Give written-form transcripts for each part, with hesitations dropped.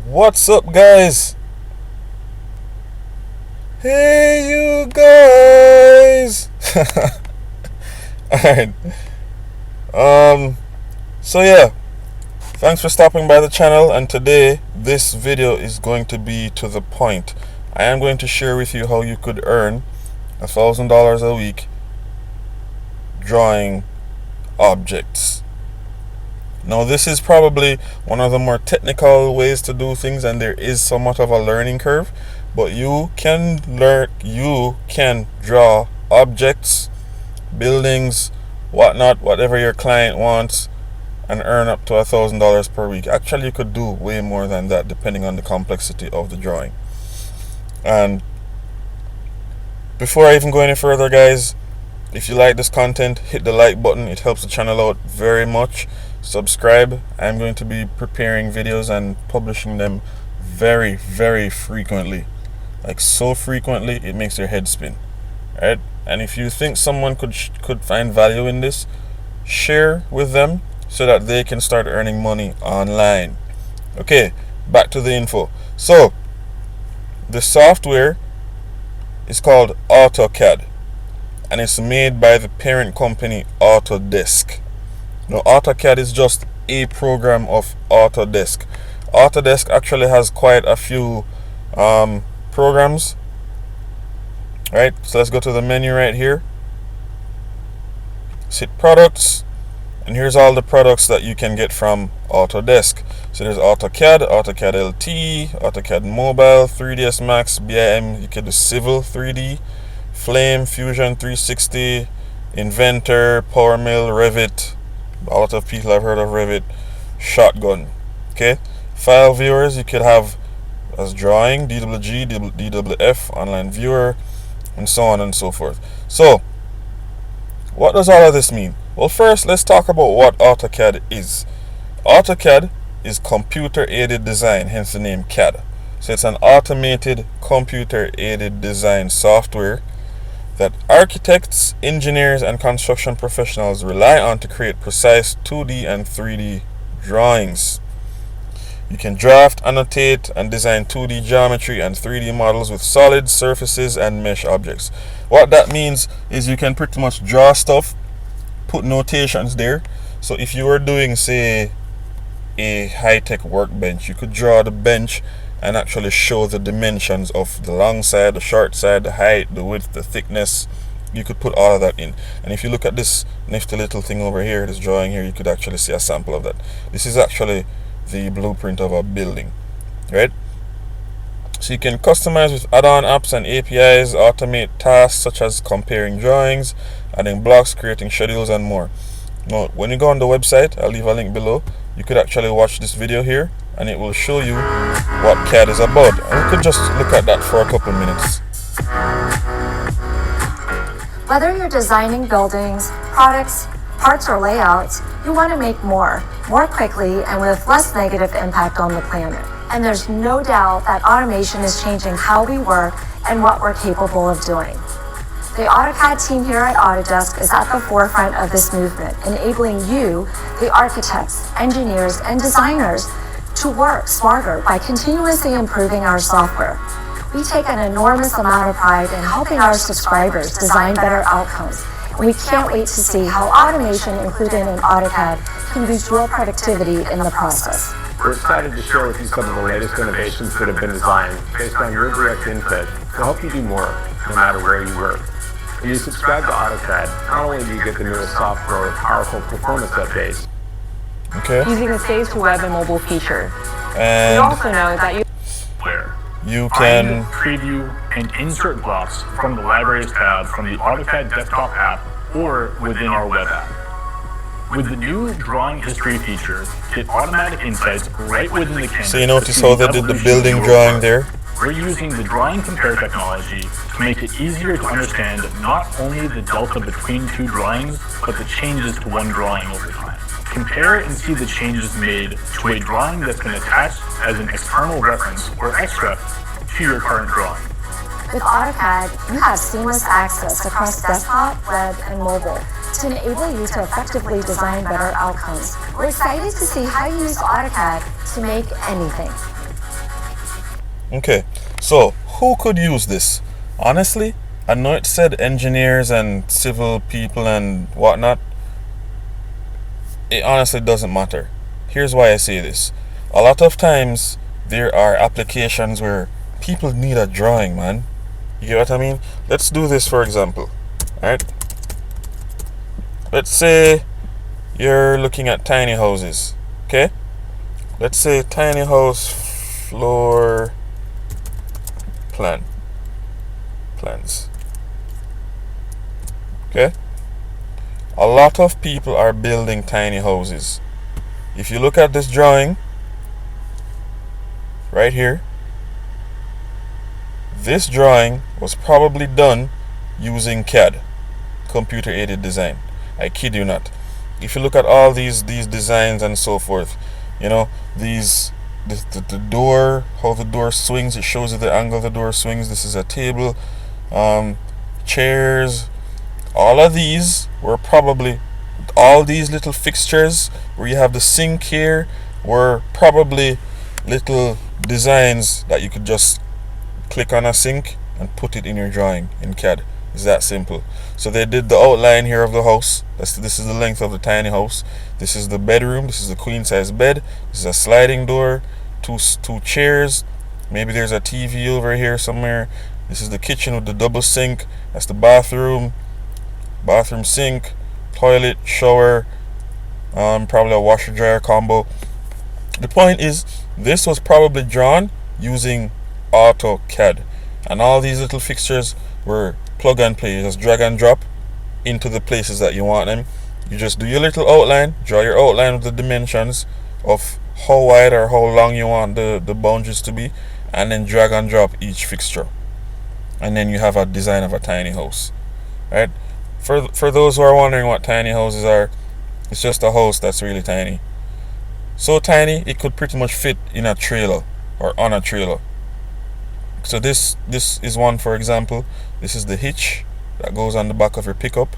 What's up, guys? Hey, you guys! Alright. So yeah, thanks for stopping by the channel, and today this video is going to be to the point. I am going to share with you how you could earn $1,000 a week drawing objects. Now, this is probably one of the more technical ways to do things, and there is somewhat of a learning curve, but you can draw objects, buildings, whatnot, whatever your client wants, and earn up to $1,000 per week. Actually, you could do way more than that depending on the complexity of the drawing. And before I even go any further, guys, if you like this content, hit the like button. It helps the channel out very much. Subscribe. I'm going to be preparing videos and publishing them very, very frequently. Like so frequently, it makes your head spin. Right? And if you think someone could find value in this, share with them so that they can start earning money online. Okay, back to the info. So, the software is called AutoCAD, and it's made by the parent company Autodesk. Now, AutoCAD is just a program of Autodesk. Autodesk actually has quite a few programs. Right, so let's go to the menu right here. Let's hit products, and here's all the products that you can get from Autodesk. So there's AutoCAD, AutoCAD LT, AutoCAD Mobile, 3ds Max, BIM, you can do Civil 3D, Flame, Fusion 360, Inventor, PowerMill, Revit. A lot of people have heard of Revit. Shotgun. Okay, file viewers you could have as drawing, DWG, DWF, online viewer, and so on and so forth. So, what does all of this mean? Well, first, let's talk about what AutoCAD is. AutoCAD is computer aided design, hence the name CAD. So it's an automated computer aided design software that architects, engineers, and construction professionals rely on to create precise 2D and 3D drawings. You can draft, annotate, and design 2D geometry and 3D models with solid surfaces and mesh objects. What that means is you can pretty much draw stuff, put notations there. So if you were doing, say, a high-tech workbench, you could draw the bench and actually show the dimensions of the long side, the short side, the height, the width, the thickness. You could put all of that in. And if you look at this nifty little thing over here, this drawing here, you could actually see a sample of that. This is actually the blueprint of a building, right? So you can customize with add-on apps and APIs, automate tasks such as comparing drawings, adding blocks, creating schedules, and more. Now, when you go on the website, I'll leave a link below, you could actually watch this video here, and it will show you what CAD is about. And we could just look at that for a couple minutes. Whether you're designing buildings, products, parts, or layouts, you want to make more quickly, and with less negative impact on the planet. And there's no doubt that automation is changing how we work and what we're capable of doing. The AutoCAD team here at Autodesk is at the forefront of this movement, enabling you, the architects, engineers, and designers, to work smarter by continuously improving our software. We take an enormous amount of pride in helping our subscribers design better outcomes, and we can't wait to see how automation included in AutoCAD can boost your productivity in the process. We're excited to share with you some of the latest innovations that have been designed based on your direct input to help you do more, no matter where you work. When you subscribe to AutoCAD, not only do you get the newest software with powerful performance updates, using the Save to Web and Mobile feature. And we also know that you can preview and insert blocks from the Libraries tab from the AutoCAD desktop app or within our web app. With the new drawing history feature, get automatic insights right within the canvas. So you notice how they did the building drawing there? We're using the Drawing Compare technology to make it easier to understand not only the delta between two drawings, but the changes to one drawing over time. Compare and see the changes made to a drawing that's been attached as an external reference or extra to your current drawing. With AutoCAD, you have seamless access across desktop, web, and mobile to enable you to effectively design better outcomes. We're excited to see how you use AutoCAD to make anything. Okay, so who could use this? Honestly, I know it said engineers and civil people and whatnot. It honestly doesn't matter. Here's why I say this. A lot of times there are applications where people need a drawing, man. You get what I mean? Let's do this for example. Alright? Let's say you're looking at tiny houses. Okay? Let's say tiny house floor plans. Okay? A lot of people are building tiny houses. If you look at this drawing right here, this drawing was probably done using CAD, computer aided design. I kid you not. If you look at all these designs and so forth, you know, the door, how the door swings, it shows you the angle the door swings. This is a table, chairs. All of these were probably, all these little fixtures where you have the sink here were probably little designs that you could just click on a sink and put it in your drawing in CAD. It's that simple. So they did the outline here of the house. This is the length of the tiny house. This is the bedroom. This is the queen size bed. This is a sliding door. Two chairs. Maybe there's a TV over here somewhere. This is the kitchen with the double sink. That's the bathroom. Bathroom sink, toilet, shower, probably a washer dryer combo. The point is, this was probably drawn using AutoCAD, and all these little fixtures were plug and play. You just drag and drop into the places that you want them. You just do your little outline, draw your outline with the dimensions of how wide or how long you want the boundaries to be, and then drag and drop each fixture, and then you have a design of a tiny house. Right? For those who are wondering what tiny houses are, it's just a house that's really tiny. So tiny it could pretty much fit in a trailer or on a trailer. So this is one, for example. This is the hitch that goes on the back of your pickup.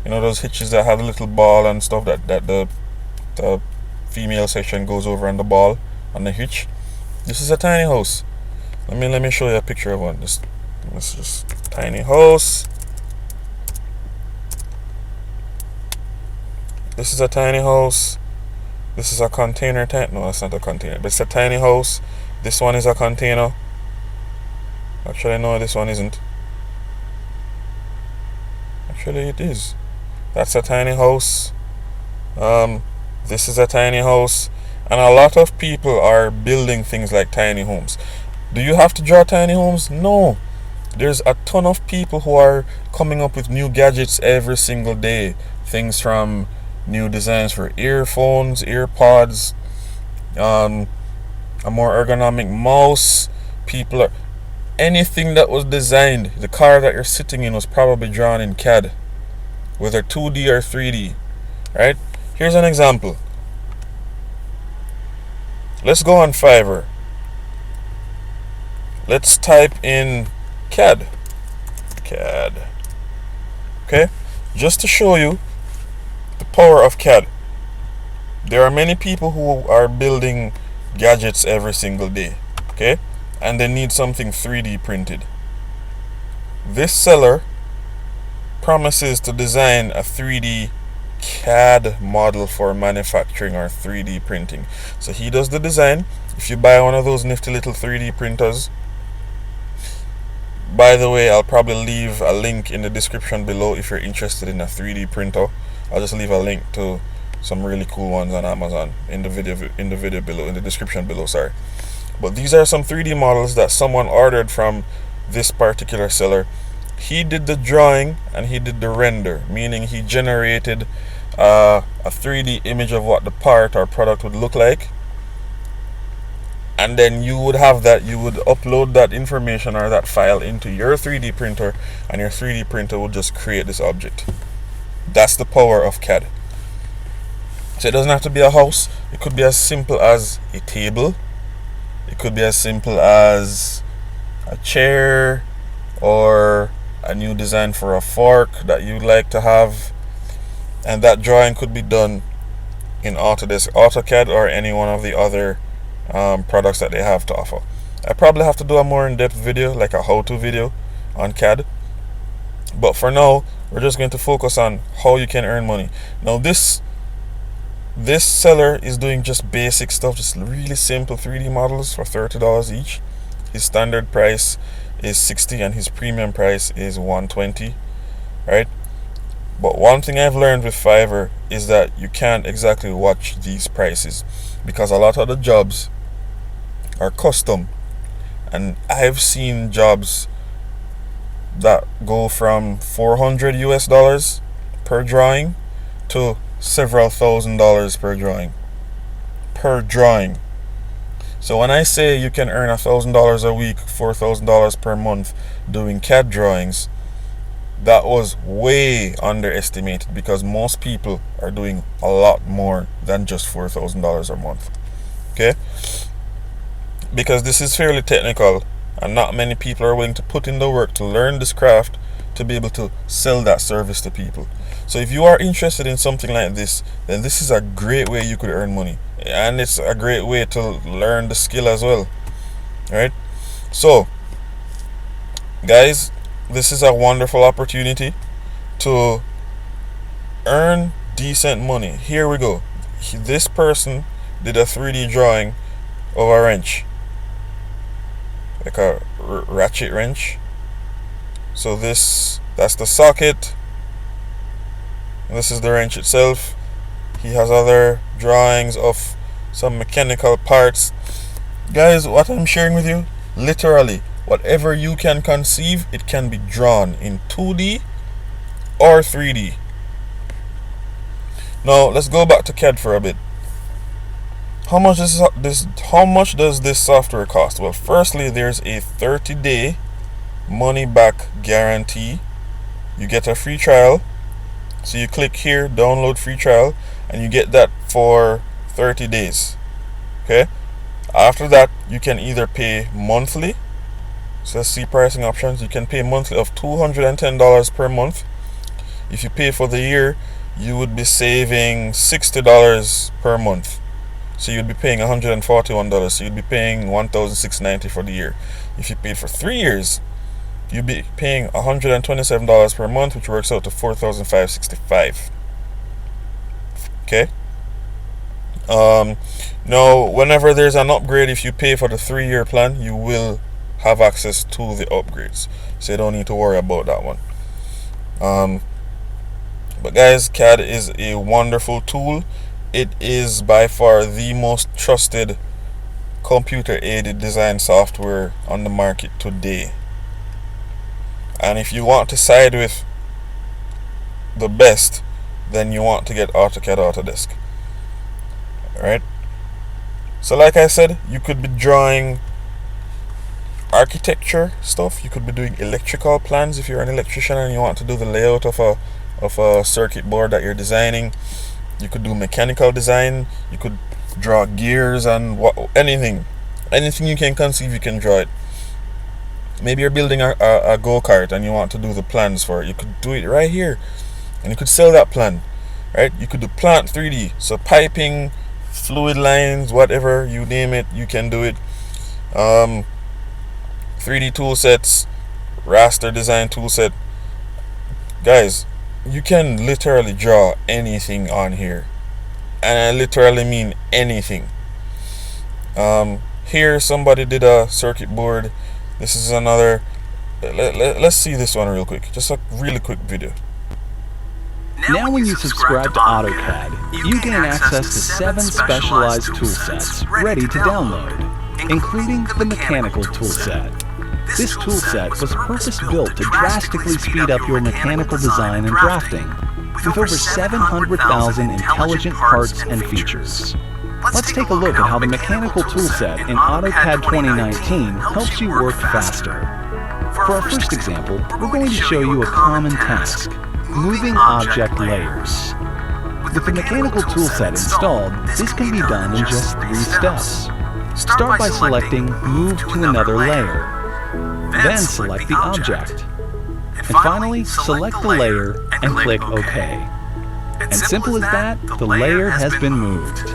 You know those hitches that have a little ball and stuff that the female section goes over on the ball on the hitch. This is a tiny house. Let me show you a picture of one. This is just tiny house. This is a tiny house. This is a container tank. No, that's not a container, but it's a tiny house. This one is a container. Actually, no, this one isn't. Actually, it is. That's a tiny house. This is a tiny house. And a lot of people are building things like tiny homes. Do you have to draw tiny homes? No. There's a ton of people who are coming up with new gadgets every single day. Things from new designs for earphones, earpods, a more ergonomic mouse. People are, anything that was designed, the car that you're sitting in was probably drawn in CAD, whether 2D or 3D. Right? Here's an example. Let's go on Fiverr. Let's type in CAD. Okay? Just to show you the power of CAD. There are many people who are building gadgets every single day, okay? And they need something 3D printed. This seller promises to design a 3D CAD model for manufacturing or 3D printing. So he does the design. If you buy one of those nifty little 3D printers, by the way, I'll probably leave a link in the description below if you're interested in a 3D printer. I'll just leave a link to some really cool ones on Amazon in the video below, in the description below, sorry. But these are some 3D models that someone ordered from this particular seller. He did the drawing and he did the render, meaning he generated a 3D image of what the part or product would look like, and then you would have that, you would upload that information or that file into your 3D printer, and your 3D printer will just create this object. That's the power of CAD. So it doesn't have to be a house. It could be as simple as a table. It could be as simple as a chair, or a new design for a fork that you'd like to have. And that drawing could be done in Autodesk, AutoCAD, or any one of the other products that they have to offer. I probably have to do a more in-depth video, like a how-to video on CAD. But for now, we're just going to focus on how you can earn money. Now this seller is doing just basic stuff, just really simple 3D models for $30 each. His standard price is $60 and his premium price is $120, right? But one thing I've learned with Fiverr is that you can't exactly watch these prices, because a lot of the jobs are custom, and I've seen jobs that go from $400 US per drawing to several $1,000s per drawing. So when I say you can earn $1,000 a week, $4,000 per month doing CAD drawings, that was way underestimated, because most people are doing a lot more than just $4,000 a month. Okay, because this is fairly technical, and not many people are willing to put in the work to learn this craft to be able to sell that service to people. So if you are interested in something like this, then this is a great way you could earn money, and it's a great way to learn the skill as well. Right? So guys, this is a wonderful opportunity to earn decent money. Here we go. This person did a 3D drawing of a wrench, like a ratchet wrench. So that's the socket, and this is the wrench itself. He has other drawings of some mechanical parts. Guys, what I'm sharing with you, literally whatever you can conceive, it can be drawn in 2D or 3D. Now let's go back to CAD for a bit. How much does this software cost? Well, firstly, there's a 30-day money back guarantee. You get a free trial. So you click here, download free trial, and you get that for 30 days. Okay? After that, you can either pay monthly. So let's see pricing options. You can pay monthly of $210 per month. If you pay for the year, you would be saving $60 per month. So you'd be paying $141. So you'd be paying $1,690 for the year. If you paid for 3 years, you'd be paying $127 per month, which works out to $4,565. Okay. Now, whenever there's an upgrade, if you pay for the 3-year plan, you will have access to the upgrades. So you don't need to worry about that one. But guys, CAD is a wonderful tool. It is by far the most trusted computer-aided design software on the market today. And if you want to side with the best, then you want to get AutoCAD Autodesk. Alright? So like I said, you could be drawing architecture stuff. You could be doing electrical plans if you're an electrician and you want to do the layout of a circuit board that you're designing. You could do mechanical design. You could draw gears and anything you can conceive, you can draw it. Maybe you're building a go-kart and you want to do the plans for it. You could do it right here, and you could sell that plan. Right? You could do plant 3D, so piping, fluid lines, whatever you name it, you can do it. 3D tool sets, raster design tool set. Guys, you can literally draw anything on here, and I literally mean anything. Here somebody did a circuit board. This is another. Let's see this one real quick, just a really quick video. Now when you subscribe to AutoCAD, you gain access to 7 specialized toolsets ready to download, including the mechanical toolset. This toolset was purpose-built to drastically speed up your mechanical design and drafting, with over 700,000 intelligent parts and features. Let's take a look at how the mechanical toolset in AutoCAD 2019 helps you work faster. For our first example, we're going to show you a common task: moving object layers. With the mechanical toolset installed, this can be done in just 3 steps. Start by selecting Move to another layer. Then select the object. And finally, select the layer and click OK. And simple as that, the layer has been moved.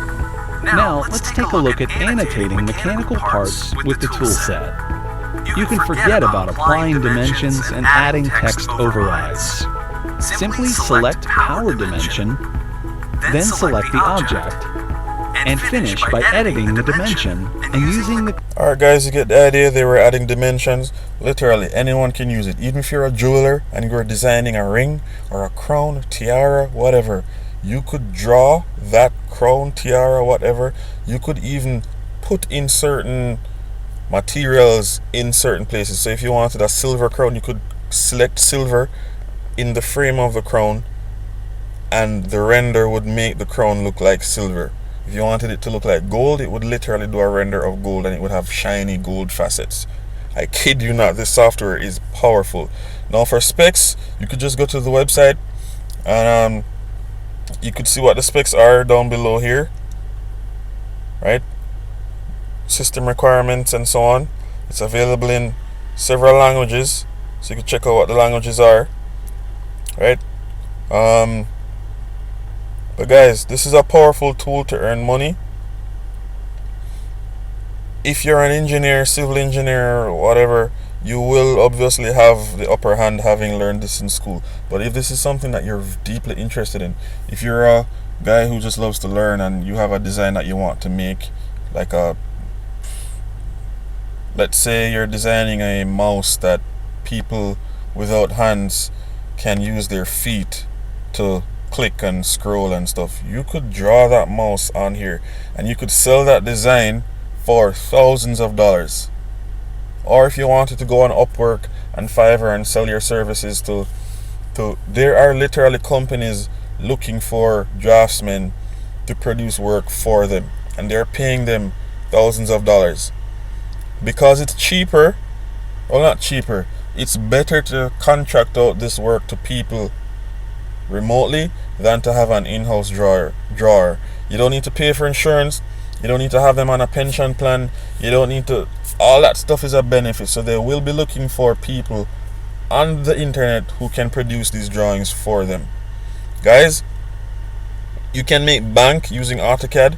Now, let's take a look at annotating mechanical parts with the toolset. You can forget about applying dimensions and adding text overrides. Simply select Power Dimension, then select the object, and finish by editing the dimension and using the... Alright guys, you get the idea. They were adding dimensions. Literally anyone can use it. Even if you're a jeweler and you're designing a ring or a crown, tiara, whatever, you could draw that crown, tiara, whatever. You could even put in certain materials in certain places. So if you wanted a silver crown, you could select silver in the frame of the crown, and the render would make the crown look like silver. If you wanted it to look like gold, it would literally do a render of gold, and it would have shiny gold facets. I kid you not, this software is powerful. Now for specs, you could just go to the website and you could see what the specs are down below here, right? System requirements and so on. It's available in several languages, so you can check out what the languages are, right? But guys, this is a powerful tool to earn money. If you're an engineer, civil engineer or whatever, you will obviously have the upper hand having learned this in school. But if this is something that you're deeply interested in, if you're a guy who just loves to learn and you have a design that you want to make, like let's say you're designing a mouse that people without hands can use their feet to click and scroll and stuff, you could draw that mouse on here and you could sell that design for thousands of dollars. Or if you wanted to go on Upwork and Fiverr and sell your services to there are literally companies looking for draftsmen to produce work for them, and they're paying them thousands of dollars because it's cheaper. Well, not cheaper, it's better to contract out this work to people remotely than to have an in-house drawer. You don't need to pay for insurance, you don't need to have them on a pension plan, you don't need to, all that stuff is a benefit. So they will be looking for people on the internet who can produce these drawings for them. Guys, you can make bank using AutoCAD,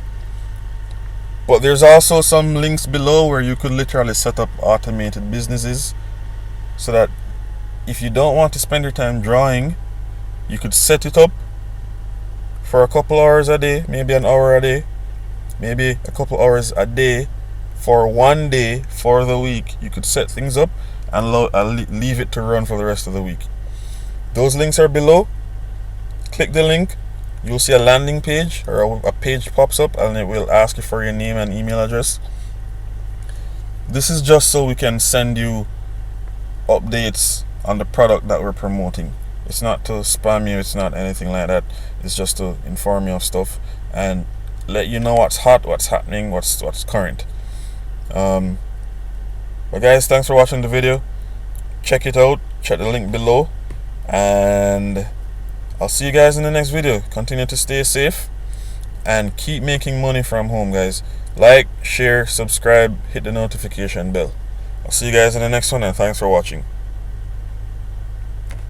but there's also some links below where you could literally set up automated businesses, so that if you don't want to spend your time drawing, you could set it up for a couple hours a day, maybe an hour a day, maybe a couple hours a day for one day for the week. You could set things up and leave it to run for the rest of the week. Those links are below. Click the link, you'll see a landing page, or a page pops up, and it will ask you for your name and email address. This is just so we can send you updates on the product that we're promoting. It's not to spam you, it's not anything like that. It's just to inform you of stuff and let you know what's hot, what's happening, what's current. But guys, thanks for watching the video. Check it out, check the link below, and I'll see you guys in the next video. Continue to stay safe and keep making money from home, guys. Like, share, subscribe, hit the notification bell. I'll see you guys in the next one, and thanks for watching.